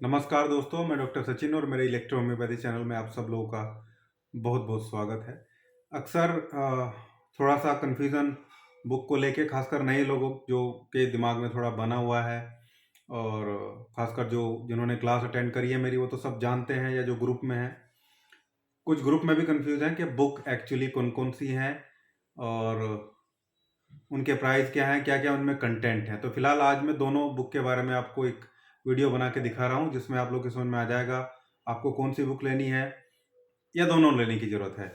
नमस्कार दोस्तों, मैं डॉक्टर सचिन और मेरे इलेक्ट्रो होम्योपैथी चैनल में आप सब लोगों का बहुत बहुत स्वागत है। अक्सर थोड़ा सा कन्फ्यूज़न बुक को लेके, खासकर नए लोगों जो के दिमाग में थोड़ा बना हुआ है, और खासकर जो जिन्होंने क्लास अटेंड करी है मेरी, वो तो सब जानते हैं, या जो ग्रुप में हैं। कुछ ग्रुप में भी कन्फ्यूज़ हैं कि बुक एक्चुअली कौन कौन सी हैं और उनके प्राइस क्या हैं, क्या क्या उनमें कंटेंट है। तो फिलहाल आज मैं दोनों बुक के बारे में आपको एक वीडियो बना के दिखा रहा हूँ, जिसमें आप लोग के समझ में आ जाएगा आपको कौन सी बुक लेनी है या दोनों लेने की ज़रूरत है।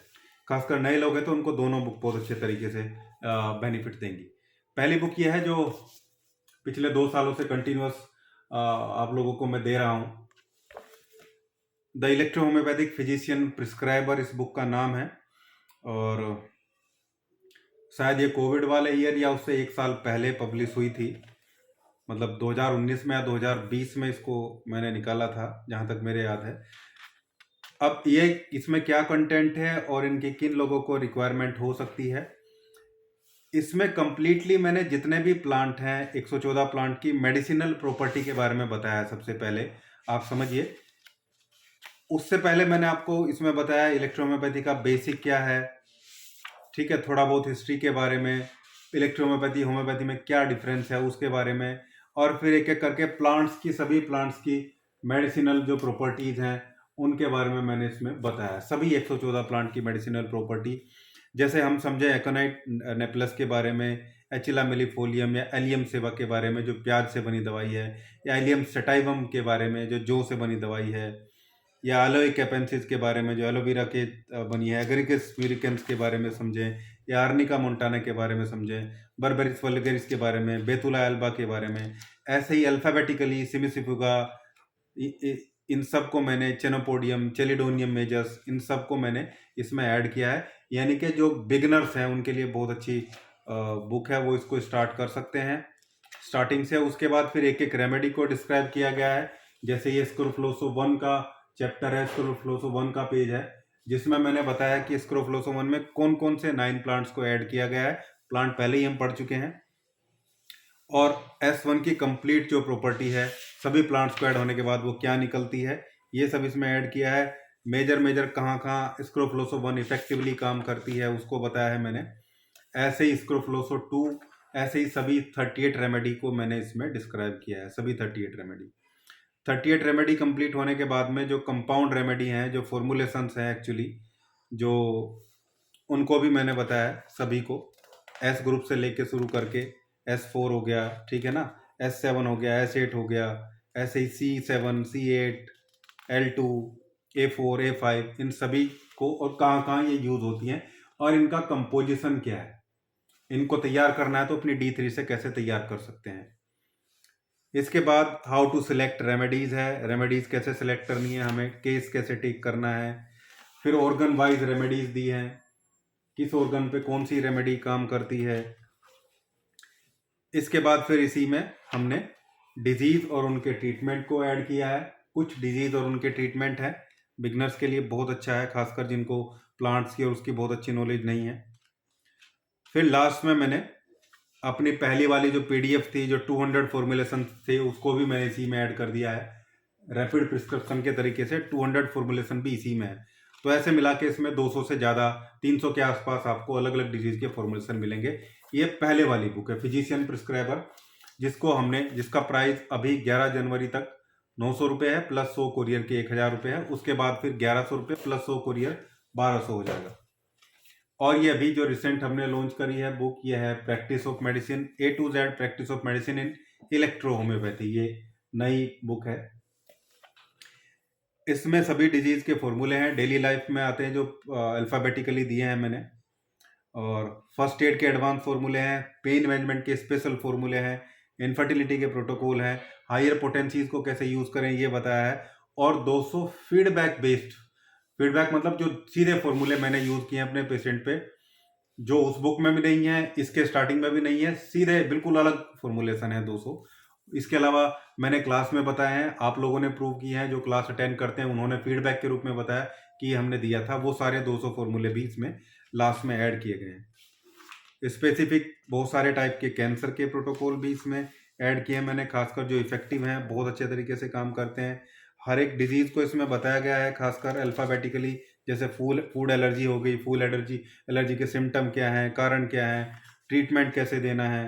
खासकर नए लोग हैं तो उनको दोनों बुक बहुत अच्छे तरीके से बेनिफिट देंगी। पहली बुक ये है जो पिछले 2 सालों से कंटिन्यूअस आप लोगों को मैं दे रहा हूँ। The electro homeopathic physician prescriber इस बुक का नाम है, और शायद ये कोविड वाले ईयर या उससे 1 साल पहले पब्लिश हुई थी। मतलब 2019 में या 2020 में इसको मैंने निकाला था, जहाँ तक मेरे याद है। अब ये इसमें क्या कंटेंट है और इनकी किन लोगों को रिक्वायरमेंट हो सकती है, इसमें कंप्लीटली मैंने जितने भी प्लांट हैं 114 प्लांट की मेडिसिनल प्रॉपर्टी के बारे में बताया है। सबसे पहले आप समझिए, उससे पहले मैंने आपको इसमें बताया इलेक्ट्रोहोम्योपैथी का बेसिक क्या है, ठीक है, थोड़ा बहुत हिस्ट्री के बारे में, इलेक्ट्रोहोम्योपैथी होम्योपैथी में क्या डिफरेंस है उसके बारे में, और फिर एक एक करके प्लांट्स की, सभी प्लांट्स की मेडिसिनल जो प्रॉपर्टीज़ हैं उनके बारे में मैंने इसमें बताया। सभी 114 प्लांट की मेडिसिनल प्रॉपर्टी, जैसे हम समझे एकोनाइट नेप्लस के बारे में, एचिला मिलीफोलियम या एलियम सेवा के बारे में जो प्याज से बनी दवाई है, या एलियम सेटाइवम के बारे में जो जौ से बनी दवाई है, या एलोई कैपेंसिस के बारे में जो एलोवेरा के बनी है, एगरिकस म्यूरिकेंस के बारे में समझें, या आर्निका मोंटाना के बारे में समझें, बर्बेरिस वल्गरिस के बारे में, बेतुला एल्बा के बारे में। ऐसे ही अल्फ़ाबेटिकली सिमिसिफुगा, इन सब को मैंने, चेनोपोडियम, चेलिडोनियम मेजर्स, इन सब को मैंने इसमें ऐड किया है। यानी कि जो बिगनर्स हैं उनके लिए बहुत अच्छी बुक है, वो इसको स्टार्ट कर सकते हैं स्टार्टिंग से। उसके बाद फिर एक एक रेमेडी को डिस्क्राइब किया गया है। जैसे ये स्क्रोफ्लोसो 1 का चैप्टर है, स्क्रोफ्लोसो 1 का पेज है, जिसमें मैंने बताया कि स्क्रोफ्लोसो 1 में कौन कौन से 9 प्लांट्स को ऐड किया गया है। प्लांट पहले ही हम पढ़ चुके हैं। और S1 की कंप्लीट जो प्रॉपर्टी है, सभी प्लांट्स को ऐड होने के बाद वो क्या निकलती है, ये सब इसमें ऐड किया है। मेजर मेजर कहाँ कहाँ स्क्रोफ्लोसो 1 इफेक्टिवली काम करती है उसको बताया है मैंने। ऐसे ही स्क्रोफ्लोसो 2, ऐसे ही सभी 38 रेमेडी को मैंने इसमें डिस्क्राइब किया है, सभी 38 रेमेडी। 38 रेमेडी कंप्लीट होने के बाद में जो कंपाउंड रेमेडी हैं, जो फॉर्मुलेशंस हैं एक्चुअली, जो उनको भी मैंने बताया है सभी को, एस ग्रुप से लेके शुरू करके S4 हो गया, ठीक है ना, S7 हो गया, S8 हो गया, ऐसे ही C7, C8, L2, A4, A5, इन सभी को, और कहाँ कहाँ ये यूज होती हैं और इनका कंपोजिशन क्या है। इनको तैयार करना है तो अपनी D3 से कैसे तैयार कर सकते हैं। इसके बाद हाउ टू सिलेक्ट रेमेडीज है, रेमेडीज कैसे सिलेक्ट करनी है हमें, केस कैसे टेक करना है। फिर ऑर्गन वाइज रेमेडीज दी हैं, किस ऑर्गन पे कौन सी रेमेडी काम करती है। इसके बाद फिर इसी में हमने डिजीज और उनके ट्रीटमेंट को ऐड किया है। कुछ डिजीज और उनके ट्रीटमेंट है, बिगनर्स के लिए बहुत अच्छा है, खासकर जिनको प्लांट्स की और उसकी बहुत अच्छी नॉलेज नहीं है। फिर लास्ट में मैंने अपनी पहली वाली जो पीडीएफ थी, जो 200 फॉर्मुलेशन थे, उसको भी मैंने इसी में ऐड कर दिया है। रैपिड प्रिस्क्रिप्शन के तरीके से 200 फॉर्मुलेशन भी इसी में है। तो ऐसे मिला के इसमें 200 से ज़्यादा, 300 के आसपास आपको अलग अलग डिजीज के फॉर्मुलेशन मिलेंगे। ये पहले वाली बुक है फिजिशियन प्रिस्क्राइबर, जिसका प्राइस अभी 11 जनवरी तक 900 रुपये है, प्लस 100 कोरियर के 1000 रुपये है। उसके बाद फिर 1100 रुपये प्लस 100 कोरियर 1200 हो जाएगा। और ये अभी जो रिसेंट हमने लॉन्च करी है बुक, ये है practice of medicine, A to Z practice of medicine in electro homeopathy. ये नई बुक है, इसमें सभी डिजीज के फॉर्मूले हैं, डेली लाइफ में आते हैं, जो अल्फ़ाबेटिकली दिए हैं मैंने। और फर्स्ट एड के एडवांस फॉर्मूले हैं, पेन मैनेजमेंट के स्पेशल फॉर्मूले हैं, इनफर्टिलिटी के प्रोटोकॉल हैं, हायर पोटेंसीज को कैसे यूज करें ये बताया है। और 200 फीडबैक बेस्ड, फीडबैक मतलब जो सीधे फॉर्मूले मैंने यूज किए हैं अपने पेशेंट पे, जो उस बुक में भी नहीं है, इसके स्टार्टिंग में भी नहीं है, सीधे बिल्कुल अलग फॉर्मुलेशन है 200। इसके अलावा मैंने क्लास में बताए हैं, आप लोगों ने प्रूव किए हैं, जो क्लास अटेंड करते हैं उन्होंने फीडबैक के रूप में बताया कि हमने दिया था, वो सारे 200 फॉर्मूले भी इसमें लास्ट में ऐड किए गए हैं। स्पेसिफिक बहुत सारे टाइप के कैंसर के प्रोटोकॉल भी इसमें ऐड किए हैं मैंने, खासकर जो इफेक्टिव हैं, बहुत अच्छे तरीके से काम करते हैं। हर एक डिजीज़ को इसमें बताया गया है, खासकर अल्फ़ाबेटिकली। जैसे फूड एलर्जी हो गई, फूड एलर्जी के सिम्पटम क्या हैं, कारण क्या हैं, ट्रीटमेंट कैसे देना है।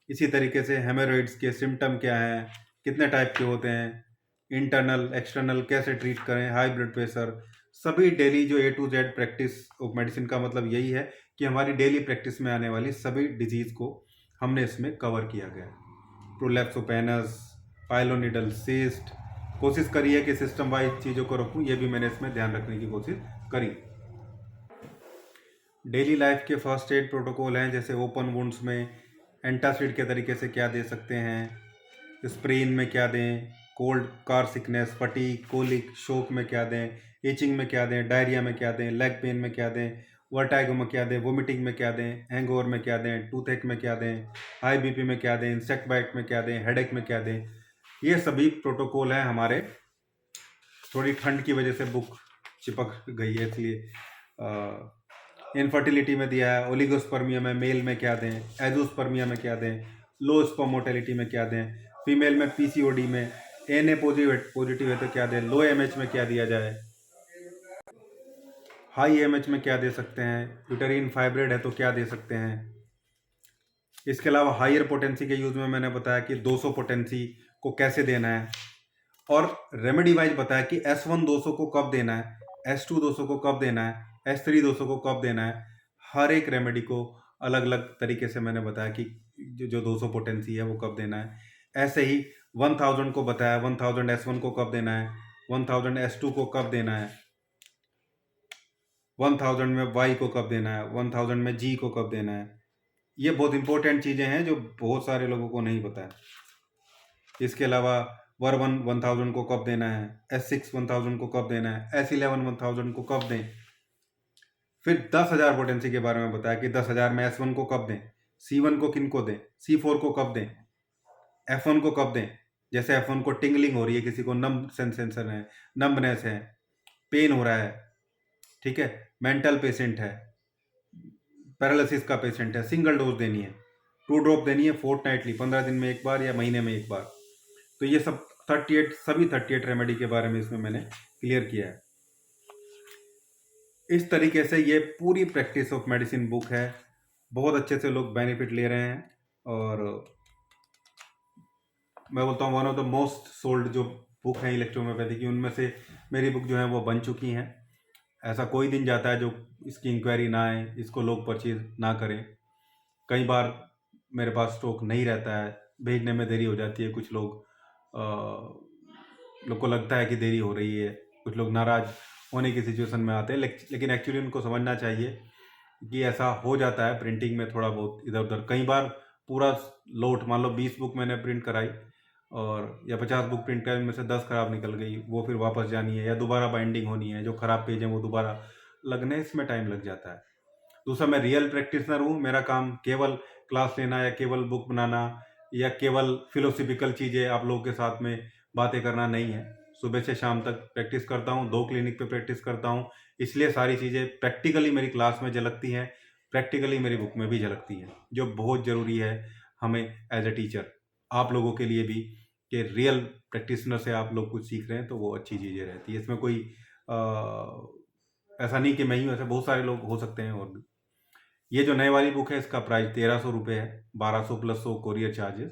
इसी तरीके से हेमोरॉइड्स के सिम्पटम क्या हैं, कितने टाइप के होते हैं, इंटरनल एक्सटर्नल कैसे ट्रीट करें, हाई ब्लड प्रेशर, सभी डेली जो A to Z practice of medicine का मतलब यही है कि हमारी डेली प्रैक्टिस में आने वाली सभी डिजीज़ को हमने इसमें कवर किया गया। प्रोलैप्स ऑफ एनस, पाइलोनिडल सिस्ट, कोशिश करी है कि सिस्टम वाइज चीज़ों को रखूं, ये भी मैंने इसमें ध्यान रखने की कोशिश करी। डेली लाइफ के फर्स्ट एड प्रोटोकॉल हैं, जैसे ओपन वुंड्स में एंटासिड के तरीके से क्या दे सकते हैं, स्प्रेन में क्या दें, cold car sickness, fatigue, colic, शोक में क्या दें, इचिंग में क्या दें, डायरिया में क्या दें, लेग पेन में क्या दें, वर्टाइगो में क्या दें, वोमिटिंग में क्या दें, हैंगओवर में क्या दें, टूथएक में क्या दें, हाई बीपी में क्या दें, इंसेक्ट बाइट में क्या दें, हेडेक में क्या दें। ये सभी प्रोटोकॉल हैं हमारे। थोड़ी ठंड की वजह से बुक चिपक गई है, इसलिए इनफर्टिलिटी में दिया है, ओलिगोस्पर्मिया में मेल में क्या दें, एजोस्पर्मिया में क्या दें, लो स्पर्म मोटेलिटी में क्या दें, फीमेल में पीसीओडी में एनए पॉजिटिव है तो क्या दें, लो एमएच में क्या दिया जाए, हाई एमएच में क्या दे सकते हैं, यूटेरिन फाइब्रॉइड है तो क्या दे सकते हैं। इसके अलावा हायर पोटेंसी के यूज में मैंने बताया कि 200 पोटेंसी को कैसे देना है, और रेमेडी वाइज बताया कि S1 200 को कब देना है, S2 200 को कब देना है, S3 200 को कब देना है। हर एक रेमेडी को अलग अलग तरीके से मैंने बताया कि जो 200 पोटेंसी है वो कब देना है। ऐसे ही 1000 को बताया, 1000 S1 को कब देना है, 1000 S2 को कब देना है, 1000 में Y को कब देना है, 1000 में G को कब देना है। ये बहुत इंपॉर्टेंट चीज़ें हैं जो बहुत सारे लोगों को नहीं पता है। इसके अलावा वर1 1000 को कब देना है, S6 1000 को कब देना है, S11 1000 को कब दें। फिर 10,000 पोटेंसी के बारे में बताया कि 10,000 में S1 को कब दें, C1 को किन को दें, C4 को कब दें, F1 को कब दें। जैसे F1 को टिंगलिंग हो रही है, किसी को नम सेंसेशन है, नम्बनेस है, पेन हो रहा है, ठीक है, मेंटल पेशेंट है, पैरालिसिस का पेशेंट है, सिंगल डोज देनी है, 2 ड्रॉप देनी है फोर्टनाइटली, 15 दिन में एक बार या महीने में एक बार। तो ये सब 38 रेमेडी के बारे में इसमें मैंने क्लियर किया है। इस तरीके से ये पूरी प्रैक्टिस ऑफ मेडिसिन बुक है। बहुत अच्छे से लोग बेनिफिट ले रहे हैं, और मैं बोलता हूँ one of the most sold जो बुक है इलेक्ट्रोहोम्योपैथी की, उनमें से मेरी बुक जो है वो बन चुकी हैं। ऐसा कोई दिन जाता है जो इसकी इंक्वायरी ना आए, इसको लोग परचेज ना करें। कई बार मेरे पास स्टॉक नहीं रहता है, भेजने में देरी हो जाती है, कुछ लोग को लगता है कि देरी हो रही है, कुछ लोग नाराज़ होने की सिचुएशन में आते हैं। लेकिन एक्चुअली उनको समझना चाहिए कि ऐसा हो जाता है प्रिंटिंग में, थोड़ा बहुत इधर उधर। कई बार पूरा लोट, मान लो 20 बुक मैंने प्रिंट कराई और या 50 बुक प्रिंट कराई, उनमें से 10 खराब निकल गई, वो फिर वापस जानी है या दोबारा बाइंडिंग होनी है, जो खराब पेज है वो दोबारा लगने, इसमें टाइम लग जाता है। दूसरा, मैं रियल प्रैक्टिशनर हूँ, मेरा काम केवल क्लास लेना या केवल बुक बनाना या केवल फिलोसफिकल चीज़ें आप लोगों के साथ में बातें करना नहीं है। सुबह से शाम तक प्रैक्टिस करता हूँ, 2 क्लिनिक पे प्रैक्टिस करता हूँ, इसलिए सारी चीज़ें प्रैक्टिकली मेरी क्लास में झलकती हैं, प्रैक्टिकली मेरी बुक में भी झलकती हैं, जो बहुत ज़रूरी है हमें एज ए टीचर, आप लोगों के लिए भी, कि रियल प्रैक्टिशनर से आप लोग कुछ सीख रहे हैं तो वो अच्छी चीज़ें रहती है। इसमें कोई ऐसा नहीं कि मैं ही हूँ, ऐसे बहुत सारे लोग हो सकते हैं और भी। ये जो नए वाली बुक है इसका प्राइस 1300 रुपये है, 1200 प्लस 100 कोरियर चार्जेस।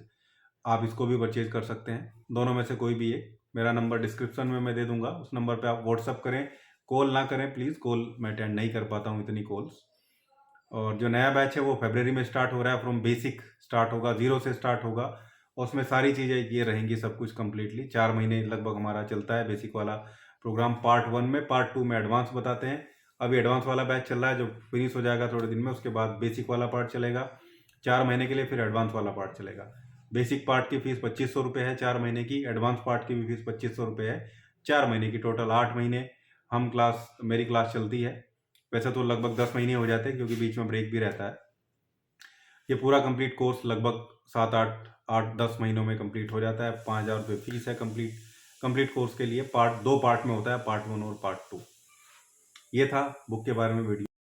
आप इसको भी परचेज कर सकते हैं, दोनों में से कोई भी एक। मेरा नंबर डिस्क्रिप्शन में मैं दे दूंगा, उस नंबर पे आप व्हाट्सअप करें, कॉल ना करें प्लीज़, कॉल मैं अटेंड नहीं कर पाता हूँ इतनी कॉल्स। और जो नया बैच है वो फरवरी में स्टार्ट हो रहा है, फ्रॉम बेसिक स्टार्ट होगा, 0 से स्टार्ट होगा, और उसमें सारी चीज़ें ये रहेंगी, सब कुछ कम्प्लीटली। 4 महीने लगभग हमारा चलता है बेसिक वाला प्रोग्राम। पार्ट 1 में, पार्ट 2 में एडवांस बताते हैं। अभी एडवांस वाला बैच चल रहा है जो फिनिश हो जाएगा थोड़े दिन में, उसके बाद बेसिक वाला पार्ट चलेगा 4 महीने के लिए, फिर एडवांस वाला पार्ट चलेगा। बेसिक पार्ट की फीस 2500 रुपये है 4 महीने की, एडवांस पार्ट की भी फीस 2500 रुपये है 4 महीने की। टोटल 8 महीने मेरी क्लास चलती है। वैसे तो लगभग 10 महीने हो जाते हैं क्योंकि बीच में ब्रेक भी रहता है। ये पूरा कंप्लीट कोर्स लगभग 7-8-10 महीनों में कंप्लीट हो जाता है। 5000 रुपये फीस है कंप्लीट कोर्स के लिए। 2 पार्ट में होता है, पार्ट 1 और पार्ट 2। ये था बुक के बारे में वीडियो।